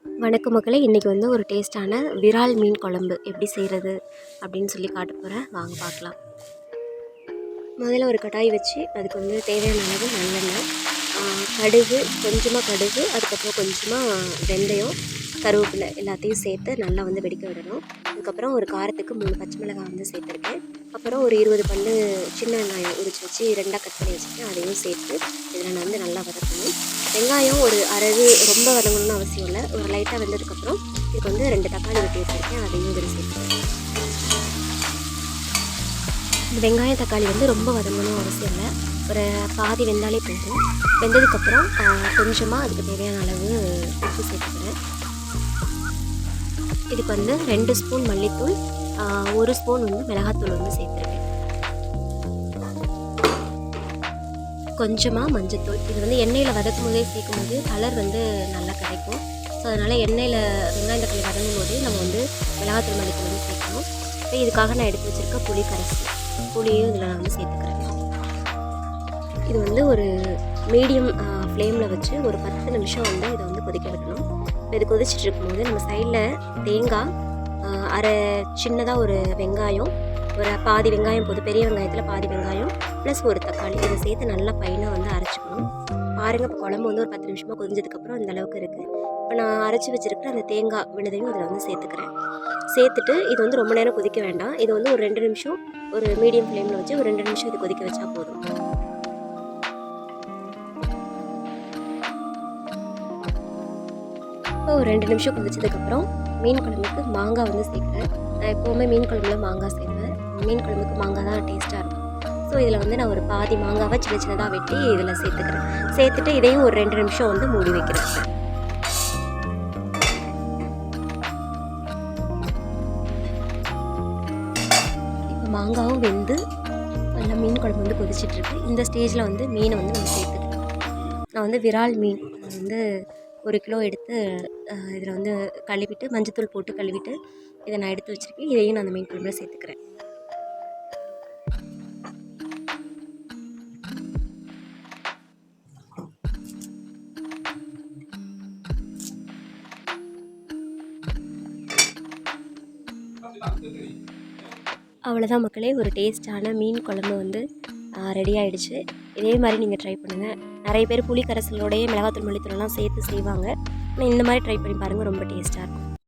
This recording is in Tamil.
வணக்கம் மக்களே, இன்றைக்கி வந்து ஒரு டேஸ்ட்டான விரால் மீன் குழம்பு எப்படி செய்கிறது அப்படின்னு சொல்லி காட்ட போகிறேன். வாங்க பார்க்கலாம். முதல்ல ஒரு கடாய் வச்சு அதுக்கு வந்து தேவையான அளவு நல்லெண்ணெய், கடுகு, கொஞ்சமாக கடுகு, அதுக்கப்புறம் கொஞ்சமாக வெந்தயம், கருவேப்பிலை எல்லாத்தையும் சேர்த்து நல்லா வந்து வெடிக்க விடணும். அதுக்கப்புறம் ஒரு காரத்துக்கு 3 பச்சை மிளகாய் வந்து சேர்த்துருக்கேன். அப்புறம் ஒரு 20 பல்லு சின்ன வெங்காயம் உரிச்சு வச்சு 2ஆக கட் பண்ணி வச்சுருக்கேன். அதையும் சேர்த்து இதில் நான் வந்து நல்லா வதக்கணும். வெங்காயம் ஒரு அரைது ரொம்ப வதங்கணும்னு அவசியம் இல்லை. ஒரு லைட்டாக வெந்ததுக்கப்புறம் இதுக்கு வந்து 2 தக்காளி வெட்டி வச்சுருக்கேன். அதையும் இதில் சேர்த்துக்கிறேன். இந்த வெங்காயம் தக்காளி வந்து ரொம்ப வதங்கணும் அவசியம் இல்லை. ஒரு பாதி வெந்தாலே போதும். வெந்ததுக்கப்புறம் கொஞ்சமாக அதுக்கு தேவையான அளவு உப்பு சேர்த்துக்கிறேன். இதுக்கு வந்து 2 ஸ்பூன் மல்லித்தூள், 1 ஸ்பூன் வந்து மிளகாத்தூள் வந்து சேர்த்துருக்கேன். கொஞ்சமாக மஞ்சத்தூள். இது வந்து எண்ணெயில் வதக்கும் போதே சேர்க்கும் போது கலர் வந்து நல்லா கிடைக்கும். ஸோ அதனால் எண்ணெயில் வெங்காயம் தக்காளி வதங்கும் போதே நம்ம வந்து மிளகாத்தூள் மல்லித்தூள் வந்து சேர்க்கணும். இப்போ இதுக்காக நான் எடுத்து வச்சுருக்க புளி கரைச்சி புளியும் இதில் நான் வந்து சேர்த்துக்கிறேன். இது வந்து ஒரு மீடியம் ஃப்ளேமில் வச்சு ஒரு 10 நிமிஷம் வந்து இதை வந்து கொதிக்க விடணும். இப்போ இது கொதிச்சுட்டு இருக்கும்போது நம்ம சைடில் தேங்காய், அரை சின்னதாக ஒரு வெங்காயம், ஒரு பாதி வெங்காயம் போதும், பெரிய வெங்காயத்தில் பாதி வெங்காயம் ப்ளஸ் ஒரு தக்காளி, இதை சேர்த்து நல்லா ஃபைனாக வந்து அரைச்சிக்கணும். பாருங்கள், இப்போ குழம்பு வந்து ஒரு 10 நிமிஷமாக கொதிஞ்சதுக்கப்புறம் இந்த அளவுக்கு இருக்குது. இப்போ நான் அரைச்சி வச்சுருக்கிற அந்த தேங்காய் விழுதையும் இதில் வந்து சேர்த்துக்கிறேன். சேர்த்துட்டு இது வந்து ரொம்ப நேரம் கொதிக்க வேண்டாம். இது வந்து ஒரு 2 நிமிஷம் ஒரு மீடியம் ஃப்ளேமில் வச்சு ஒரு 2 நிமிஷம் இது கொதிக்க வச்சா போதும். இப்போ ஒரு 2 நிமிஷம் கொதிச்சதுக்கப்புறம் மீன் குழம்புக்கு மாங்காய் வந்து சேர்க்குறேன். நான் எப்போவுமே மீன் குழம்புல மாங்காய் சேர்ப்பேன். மீன் குழம்புக்கு மாங்காய் தான் டேஸ்ட்டாக இருக்கும். ஸோ இதில் வந்து நான் ஒரு பாதி மாங்காவை சின்ன சின்னதாக வெட்டி இதில் சேர்த்துக்கிறேன். சேர்த்துட்டு இதையும் ஒரு 2 நிமிஷம் வந்து மூடி வைக்கிறேன். இப்போ மாங்காவும் வெந்து நல்லா மீன் குழம்பு வந்து கொதிச்சிட்ருக்கு. இந்த ஸ்டேஜில் வந்து மீனை வந்து நம்ம சேர்த்துக்கலாம். நான் வந்து விரால் மீன் வந்து 1 கிலோ எடுத்து இதில் வந்து கழுவிட்டு மஞ்சத்தூள் போட்டு கழுவிட்டு இதை நான் எடுத்து வச்சுருக்கேன். இதையும் நான் அந்த மீன் குழம்புல சேர்த்துக்கிறேன். அவ்வளோதான் மக்களே, ஒரு டேஸ்ட்டான மீன் குழம்பு வந்து ரெடி ஆகிடுச்சு. இதே மாதிரி நீங்கள் ட்ரை பண்ணுங்கள். நிறைய பேர் புளி கரைசலோடையே மிளகாத்தூள் மல்லித்தூள்லாம் சேர்த்து செய்வாங்க. ஆனால் இந்த மாதிரி ட்ரை பண்ணி பாருங்கள், ரொம்ப டேஸ்ட்டாக இருக்கும்.